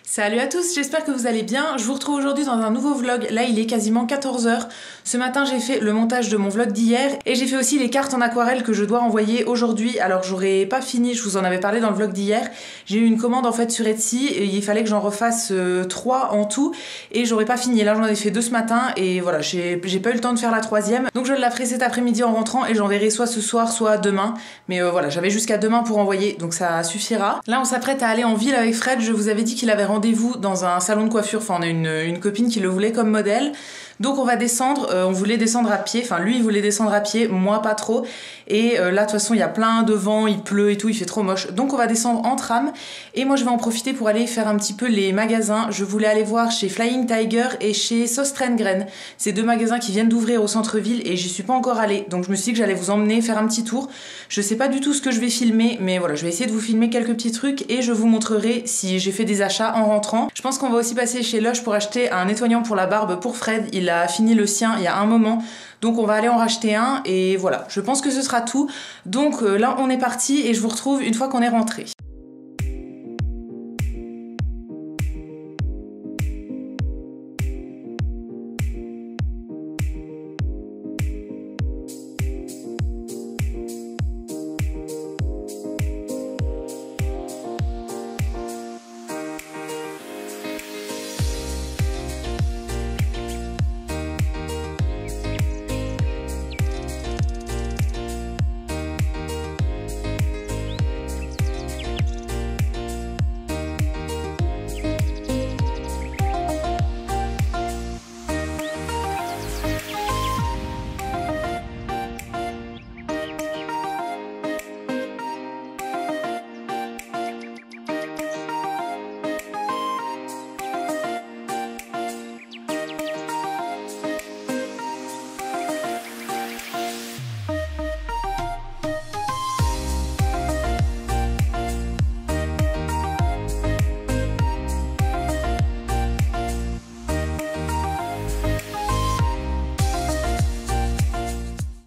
Salut à tous, j'espère que vous allez bien. Je vous retrouve aujourd'hui dans un nouveau vlog. Là, il est quasiment 14 h. Ce matin, j'ai fait le montage de mon vlog d'hier et j'ai fait aussi les cartes en aquarelle que je dois envoyer aujourd'hui. Alors, j'aurais pas fini, je vous en avais parlé dans le vlog d'hier. J'ai eu une commande en fait sur Etsy et il fallait que j'en refasse 3 en tout et j'aurais pas fini. Là, j'en ai fait 2 ce matin et voilà, j'ai pas eu le temps de faire la 3e. Donc, je la ferai cet après-midi en rentrant et j'enverrai soit ce soir, soit demain. Mais voilà, j'avais jusqu'à demain pour envoyer, donc ça suffira. Là, on s'apprête à aller en ville avec Fred. Je vous avais dit qu'il avait rendez-vous dans un salon de coiffure, enfin on a une copine qui le voulait comme modèle, donc on va descendre, on voulait descendre à pied, enfin lui il voulait descendre à pied, moi pas trop, et là de toute façon il y a plein de vent, il pleut et tout, il fait trop moche, donc on va descendre en tram, et moi je vais en profiter pour aller faire un petit peu les magasins. Je voulais aller voir chez Flying Tiger et chez Söstrengren, ces 2 magasins qui viennent d'ouvrir au centre-ville et j'y suis pas encore allée, donc je me suis dit que j'allais vous emmener faire un petit tour. Je sais pas du tout ce que je vais filmer, mais voilà, je vais essayer de vous filmer quelques petits trucs et je vous montrerai si j'ai fait des achats en rentrant. Je pense qu'on va aussi passer chez Lush pour acheter un nettoyant pour la barbe pour Fred, il a fini le sien il y a un moment, donc on va aller en racheter un et voilà, je pense que ce sera tout. Donc là on est parti et je vous retrouve une fois qu'on est rentré.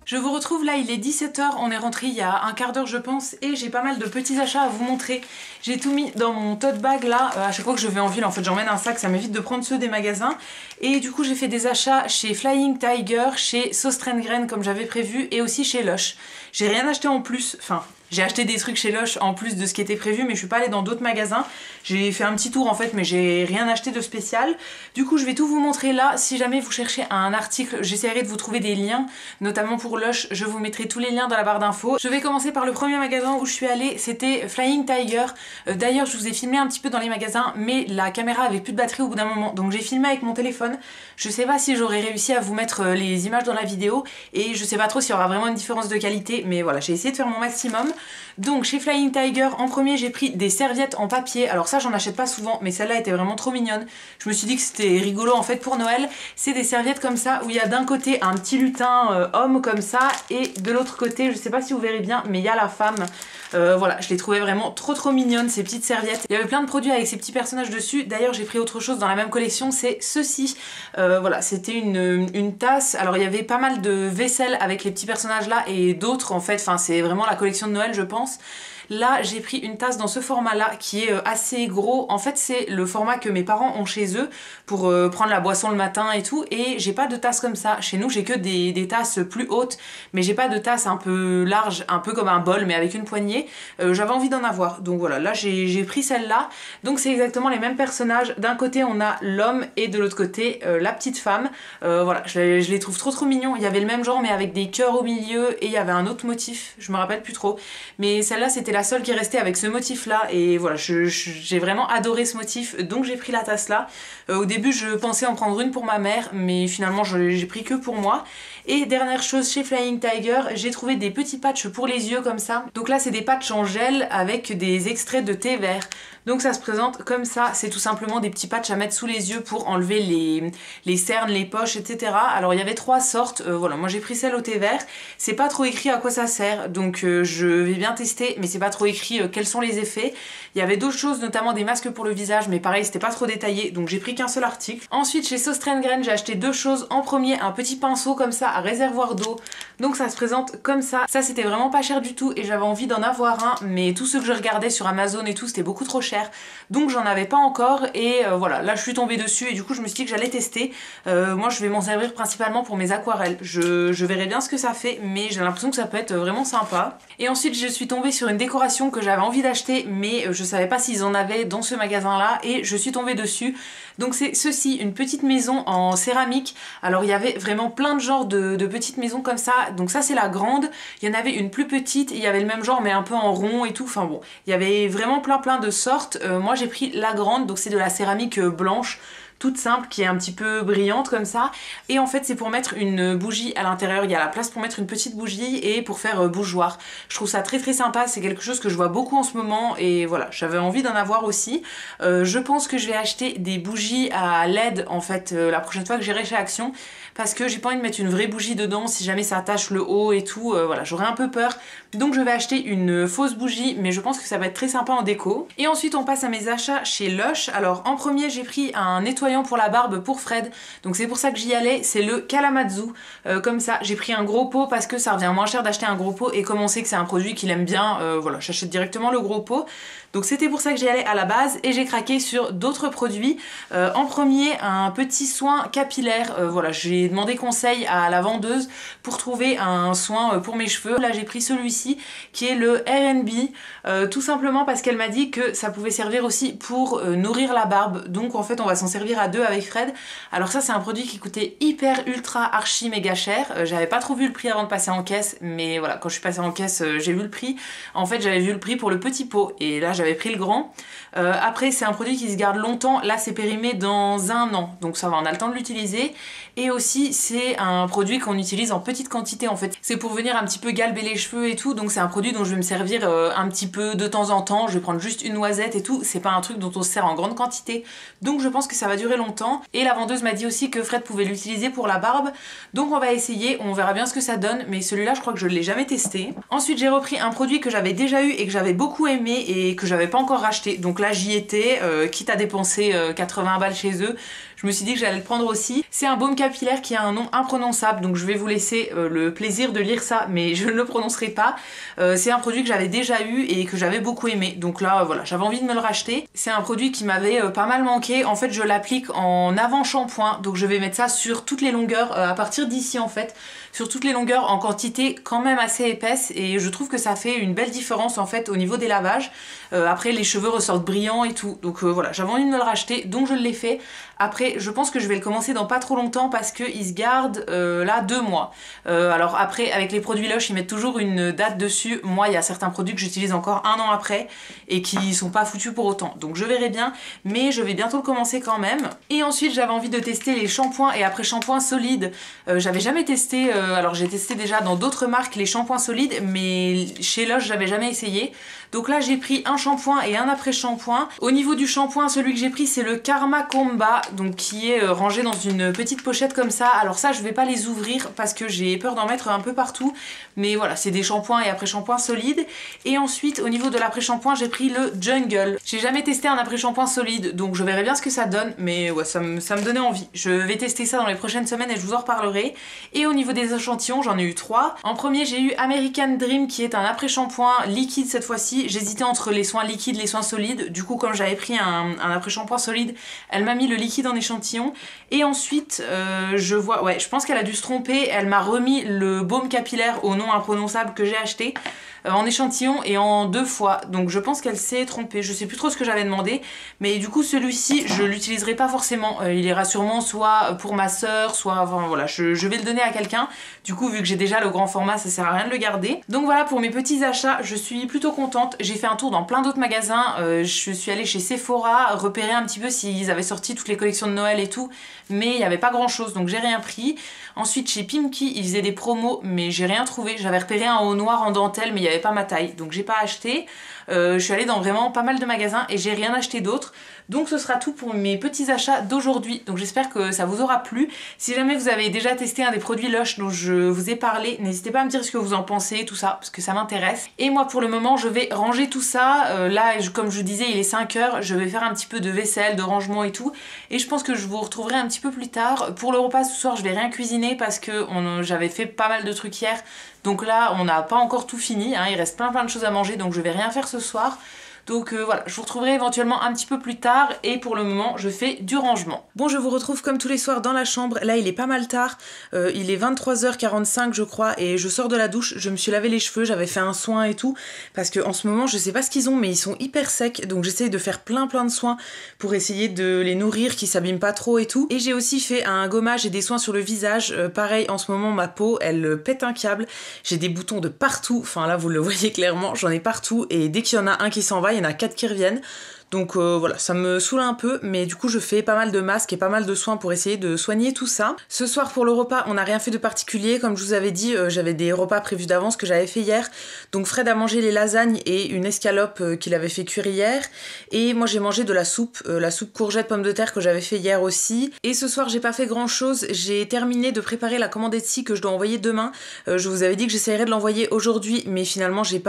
Je vous retrouve là, il est 17 h, on est rentré il y a un quart d'heure je pense et j'ai pas mal de petits achats à vous montrer. J'ai tout mis dans mon tote bag là, à chaque fois que je vais en ville en fait j'emmène un sac, ça m'évite de prendre ceux des magasins. Et du coup j'ai fait des achats chez Flying Tiger, chez Söstrengren comme j'avais prévu et aussi chez Lush. J'ai rien acheté en plus, enfin... J'ai acheté des trucs chez Lush en plus de ce qui était prévu, mais je suis pas allée dans d'autres magasins. J'ai fait un petit tour en fait, mais j'ai rien acheté de spécial. Du coup, je vais tout vous montrer là. Si jamais vous cherchez un article, j'essaierai de vous trouver des liens, notamment pour Lush. Je vous mettrai tous les liens dans la barre d'infos. Je vais commencer par le premier magasin où je suis allée, c'était Flying Tiger. D'ailleurs, je vous ai filmé un petit peu dans les magasins, mais la caméra avait plus de batterie au bout d'un moment, donc j'ai filmé avec mon téléphone. Je sais pas si j'aurais réussi à vous mettre les images dans la vidéo, et je sais pas trop s'il y aura vraiment une différence de qualité, mais voilà, j'ai essayé de faire mon maximum. Donc chez Flying Tiger, en premier j'ai pris des serviettes en papier. Alors ça j'en achète pas souvent, mais celle-là était vraiment trop mignonne. Je me suis dit que c'était rigolo en fait pour Noël. C'est des serviettes comme ça où il y a d'un côté un petit lutin homme comme ça, et de l'autre côté, je sais pas si vous verrez bien, mais il y a la femme. Voilà, je les trouvais vraiment trop mignonnes ces petites serviettes. Il y avait plein de produits avec ces petits personnages dessus. D'ailleurs j'ai pris autre chose dans la même collection, c'est ceci. Voilà, c'était une tasse. Alors il y avait pas mal de vaisselle avec les petits personnages là et d'autres en fait. Enfin c'est vraiment la collection de Noël je pense. Là j'ai pris une tasse dans ce format là qui est assez gros. En fait c'est le format que mes parents ont chez eux pour prendre la boisson le matin et tout, et j'ai pas de tasse comme ça. Chez nous j'ai que des tasses plus hautes, mais j'ai pas de tasse un peu large, un peu comme un bol mais avec une poignée. J'avais envie d'en avoir, donc voilà, là j'ai pris celle-là. Donc c'est exactement les mêmes personnages. D'un côté on a l'homme et de l'autre côté la petite femme. Voilà, je les trouve trop mignons. Il y avait le même genre mais avec des cœurs au milieu, et il y avait un autre motif, je me rappelle plus trop, mais celle-là c'était la seule qui restait avec ce motif là, et voilà, j'ai vraiment adoré ce motif, donc j'ai pris la tasse là. Au début je pensais en prendre une pour ma mère, mais finalement j'ai pris que pour moi. Et dernière chose, chez Flying Tiger, j'ai trouvé des petits patchs pour les yeux comme ça. Donc là c'est des patchs en gel avec des extraits de thé vert. Donc ça se présente comme ça, c'est tout simplement des petits patchs à mettre sous les yeux pour enlever les cernes, les poches, etc. Alors il y avait 3 sortes, voilà, moi j'ai pris celle au thé vert. C'est pas trop écrit à quoi ça sert, donc je vais bien tester, mais c'est pas trop écrit quels sont les effets. Il y avait d'autres choses, notamment des masques pour le visage, mais pareil c'était pas trop détaillé, donc j'ai pris qu'un seul article. Ensuite chez Söstrengren j'ai acheté 2 choses. En premier un petit pinceau comme ça à réservoir d'eau. Donc ça se présente comme ça. Ça c'était vraiment pas cher du tout et j'avais envie d'en avoir un, mais tous ceux que je regardais sur Amazon et tout c'était beaucoup trop cher. Donc j'en avais pas encore et voilà, là je suis tombée dessus et du coup je me suis dit que j'allais tester. Moi je vais m'en servir principalement pour mes aquarelles. Je verrai bien ce que ça fait, mais j'ai l'impression que ça peut être vraiment sympa. Et ensuite je suis tombée sur une décoration que j'avais envie d'acheter, mais je savais pas s'ils en avaient dans ce magasin là et je suis tombée dessus. Donc c'est ceci, une petite maison en céramique. Alors il y avait vraiment plein de genres de petites maisons comme ça. Donc ça c'est la grande, il y en avait une plus petite, il y avait le même genre mais un peu en rond et tout. Enfin bon, il y avait vraiment plein de sortes. Moi j'ai pris la grande, donc c'est de la céramique blanche, toute simple, qui est un petit peu brillante comme ça. Et en fait c'est pour mettre une bougie à l'intérieur, il y a la place pour mettre une petite bougie et pour faire bougeoir. Je trouve ça très sympa, c'est quelque chose que je vois beaucoup en ce moment et voilà, j'avais envie d'en avoir aussi. Je pense que je vais acheter des bougies à LED en fait la prochaine fois que j'irai chez Action, parce que j'ai pas envie de mettre une vraie bougie dedans si jamais ça attache le haut et tout, voilà, j'aurais un peu peur. Donc je vais acheter une fausse bougie, mais je pense que ça va être très sympa en déco. Et ensuite on passe à mes achats chez Lush. Alors en premier j'ai pris un nettoyant pour la barbe pour Fred, donc c'est pour ça que j'y allais, c'est le Kalamazoo. Comme ça, j'ai pris un gros pot parce que ça revient moins cher d'acheter un gros pot et comme on sait que c'est un produit qu'il aime bien, voilà, j'achète directement le gros pot. Donc c'était pour ça que j'y allais à la base et j'ai craqué sur d'autres produits. En premier, un petit soin capillaire. Voilà, j'ai demandé conseil à la vendeuse pour trouver un soin pour mes cheveux. Là j'ai pris celui-ci qui est le R&B, tout simplement parce qu'elle m'a dit que ça pouvait servir aussi pour nourrir la barbe. Donc en fait on va s'en servir à deux avec Fred. Alors ça c'est un produit qui coûtait hyper ultra archi méga cher. J'avais pas trop vu le prix avant de passer en caisse, mais voilà, quand je suis passée en caisse j'ai vu le prix. En fait j'avais vu le prix pour le petit pot et là j'avais pris le grand. Après c'est un produit qui se garde longtemps, là c'est périmé dans 1 an, donc ça va, on a le temps de l'utiliser. Et aussi c'est un produit qu'on utilise en petite quantité en fait, c'est pour venir un petit peu galber les cheveux et tout, donc c'est un produit dont je vais me servir un petit peu de temps en temps. Je vais prendre juste une noisette et tout, c'est pas un truc dont on se sert en grande quantité, donc je pense que ça va durer longtemps. Et la vendeuse m'a dit aussi que Fred pouvait l'utiliser pour la barbe, donc on va essayer, on verra bien ce que ça donne, mais celui-là je crois que je l'ai jamais testé. Ensuite j'ai repris un produit que j'avais déjà eu et que j'avais beaucoup aimé et que j'avais pas encore racheté, donc là j'y étais, quitte à dépenser 80 balles chez eux, je me suis dit que j'allais le prendre aussi. C'est un baume capillaire qui a un nom imprononçable, donc je vais vous laisser le plaisir de lire ça, mais je ne le prononcerai pas. C'est un produit que j'avais déjà eu et que j'avais beaucoup aimé, donc là voilà, j'avais envie de me le racheter. C'est un produit qui m'avait pas mal manqué. En fait je l'applique en avant-shampoing, donc je vais mettre ça sur toutes les longueurs, à partir d'ici en fait, sur toutes les longueurs en quantité quand même assez épaisse, et je trouve que ça fait une belle différence en fait au niveau des lavages. Après les cheveux ressortent brillants et tout, donc voilà, j'avais envie de me le racheter, donc je l'ai fait. Après je pense que je vais le commencer dans pas trop longtemps parce qu'il se garde là 2 mois. Alors après avec les produits Lush ils mettent toujours une date dessus. Moi il y a certains produits que j'utilise encore 1 an après et qui sont pas foutus pour autant, donc je verrai bien, mais je vais bientôt le commencer quand même. Et ensuite j'avais envie de tester les shampoings et après shampoings solides. J'avais jamais testé, alors j'ai testé déjà dans d'autres marques les shampoings solides, mais chez Lush j'avais jamais essayé. Donc là j'ai pris un shampoing et un après shampoing. Au niveau du shampoing, celui que j'ai pris c'est le Karma Comba, donc qui est rangé dans une petite pochette comme ça. Alors ça je vais pas les ouvrir parce que j'ai peur d'en mettre un peu partout, mais voilà, c'est des shampoings et après shampoings solides. Et ensuite au niveau de l'après shampoing j'ai pris le Jungle. J'ai jamais testé un après shampoing solide, donc je verrai bien ce que ça donne, mais ouais, ça me donnait envie. Je vais tester ça dans les prochaines semaines et je vous en reparlerai. Et au niveau des échantillons j'en ai eu 3. En premier j'ai eu American Dream qui est un après shampoing liquide cette fois-ci. J'hésitais entre les soins liquides et les soins solides, du coup comme j'avais pris un après shampoing solide, elle m'a mis le liquide en échantillon. Et ensuite je vois, ouais, je pense qu'elle a dû se tromper, elle m'a remis le baume capillaire au nom imprononçable que j'ai acheté en échantillon et en 2 fois, donc je pense qu'elle s'est trompée. Je sais plus trop ce que j'avais demandé, mais du coup celui-ci je l'utiliserai pas forcément, il ira sûrement soit pour ma soeur, soit, enfin voilà, je vais le donner à quelqu'un. Du coup vu que j'ai déjà le grand format ça sert à rien de le garder. Donc voilà pour mes petits achats, je suis plutôt contente. J'ai fait un tour dans plein d'autres magasins, je suis allée chez Sephora repérer un petit peu s'ils avaient sorti toutes les collections de Noël et tout, mais il n'y avait pas grand chose donc j'ai rien pris. Ensuite chez Pimki ils faisaient des promos mais j'ai rien trouvé, j'avais repéré un haut noir en dentelle mais il n'y avait pas ma taille donc j'ai pas acheté. Je suis allée dans vraiment pas mal de magasins et j'ai rien acheté d'autre. Donc ce sera tout pour mes petits achats d'aujourd'hui. Donc j'espère que ça vous aura plu. Si jamais vous avez déjà testé un des produits Lush dont je vous ai parlé, n'hésitez pas à me dire ce que vous en pensez, tout ça, parce que ça m'intéresse. Et moi pour le moment je vais ranger tout ça. Là comme je vous disais il est 5 h, je vais faire un petit peu de vaisselle, de rangement et tout. Et je pense que je vous retrouverai un petit peu plus tard. Pour le repas ce soir je vais rien cuisiner parce que j'avais fait pas mal de trucs hier. Donc là on n'a pas encore tout fini, hein. Il reste plein de choses à manger donc je vais rien faire ce soir. Donc voilà, je vous retrouverai éventuellement un petit peu plus tard et pour le moment je fais du rangement. Bon, je vous retrouve comme tous les soirs dans la chambre. Là il est pas mal tard, il est 23h45 je crois et je sors de la douche. Je me suis lavé les cheveux, j'avais fait un soin et tout parce que en ce moment je sais pas ce qu'ils ont mais ils sont hyper secs, donc j'essaye de faire plein de soins pour essayer de les nourrir, qu'ils s'abîment pas trop et tout. Et j'ai aussi fait un gommage et des soins sur le visage. Pareil, en ce moment ma peau elle pète un câble, j'ai des boutons de partout, enfin là vous le voyez clairement, j'en ai partout et dès qu'il y en a un qui s'en va, il y en a 4 qui reviennent. Donc voilà, ça me saoule un peu, mais du coup je fais pas mal de masques et pas mal de soins pour essayer de soigner tout ça. Ce soir pour le repas, on n'a rien fait de particulier, comme je vous avais dit, j'avais des repas prévus d'avance que j'avais fait hier. Donc Fred a mangé les lasagnes et une escalope qu'il avait fait cuire hier. Et moi j'ai mangé de la soupe courgette pomme de terre que j'avais fait hier aussi. Et ce soir j'ai pas fait grand chose, j'ai terminé de préparer la commande Etsy que je dois envoyer demain. Je vous avais dit que j'essayerais de l'envoyer aujourd'hui, mais finalement j'avais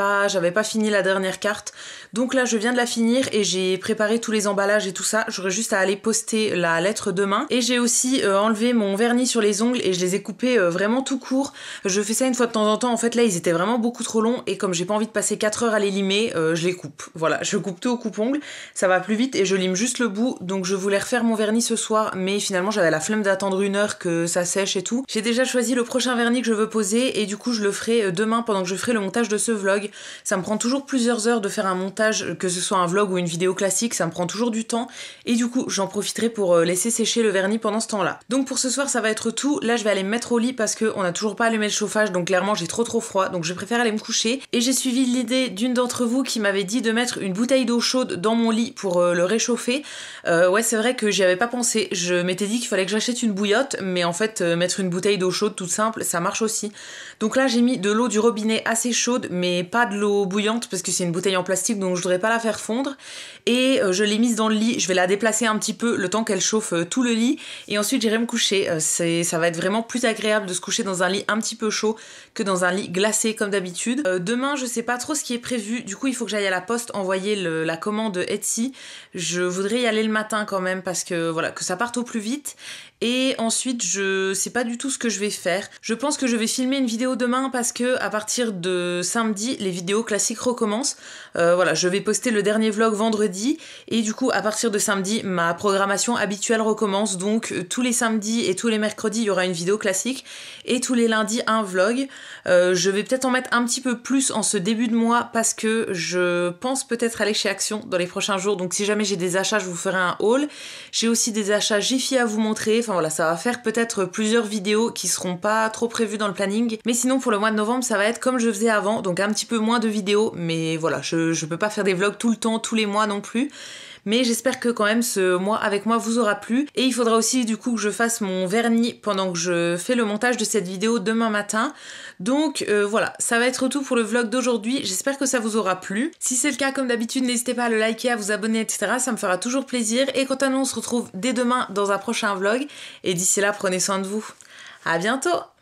pas fini la dernière carte. Donc là je viens de la finir et j'ai préparé tous les emballages et tout ça, j'aurais juste à aller poster la lettre demain. Et j'ai aussi enlevé mon vernis sur les ongles et je les ai coupés vraiment tout court. Je fais ça une fois de temps en temps, en fait là ils étaient vraiment beaucoup trop longs et comme j'ai pas envie de passer 4 heures à les limer, je les coupe. Voilà, je coupe tout au coupe-ongle, ça va plus vite et je lime juste le bout. Donc je voulais refaire mon vernis ce soir mais finalement j'avais la flemme d'attendre 1 heure que ça sèche et tout. J'ai déjà choisi le prochain vernis que je veux poser et du coup je le ferai demain pendant que je ferai le montage de ce vlog. Ça me prend toujours plusieurs heures de faire un montage, que ce soit un vlog ou une vidéo classique, ça me prend toujours du temps et du coup j'en profiterai pour laisser sécher le vernis pendant ce temps là. Donc pour ce soir ça va être tout. Là je vais aller me mettre au lit parce qu'on a toujours pas allumé le chauffage, donc clairement j'ai trop froid, donc je préfère aller me coucher. Et j'ai suivi l'idée d'une d'entre vous qui m'avait dit de mettre une bouteille d'eau chaude dans mon lit pour le réchauffer. Ouais c'est vrai que j'y avais pas pensé, je m'étais dit qu'il fallait que j'achète une bouillotte, mais en fait mettre une bouteille d'eau chaude toute simple ça marche aussi. Donc là j'ai mis de l'eau du robinet assez chaude mais pas de l'eau bouillante parce que c'est une bouteille en plastique donc je voudrais pas la faire fondre. Et je l'ai mise dans le lit, je vais la déplacer un petit peu le temps qu'elle chauffe tout le lit et ensuite j'irai me coucher. Ça va être vraiment plus agréable de se coucher dans un lit un petit peu chaud que dans un lit glacé comme d'habitude. Demain je sais pas trop ce qui est prévu, du coup il faut que j'aille à la poste envoyer la commande Etsy. Je voudrais y aller le matin quand même parce que voilà, que ça parte au plus vite. Et ensuite je sais pas du tout ce que je vais faire. Je pense que je vais filmer une vidéo demain parce que à partir de samedi les vidéos classiques recommencent. Voilà, je vais poster le dernier vlog vendredi et du coup à partir de samedi ma programmation habituelle recommence, donc tous les samedis et tous les mercredis il y aura une vidéo classique et tous les lundis un vlog. Je vais peut-être en mettre un petit peu plus en ce début de mois parce que je pense peut-être aller chez Action dans les prochains jours, donc si jamais j'ai des achats je vous ferai un haul. J'ai aussi des achats Jiffy à vous montrer, enfin voilà, ça va faire peut-être plusieurs vidéos qui seront pas trop prévues dans le planning, mais sinon pour le mois de novembre ça va être comme je faisais avant, donc un petit peu moins de vidéos, mais voilà, je peux pas faire des vlogs tout le temps, tous les mois non plus. Mais j'espère que quand même ce mois avec moi vous aura plu. Et il faudra aussi du coup que je fasse mon vernis pendant que je fais le montage de cette vidéo demain matin. Donc voilà, ça va être tout pour le vlog d'aujourd'hui. J'espère que ça vous aura plu. Si c'est le cas, comme d'habitude, n'hésitez pas à le liker, à vous abonner, etc. Ça me fera toujours plaisir. Et quant à nous, on se retrouve dès demain dans un prochain vlog. Et d'ici là, prenez soin de vous. À bientôt!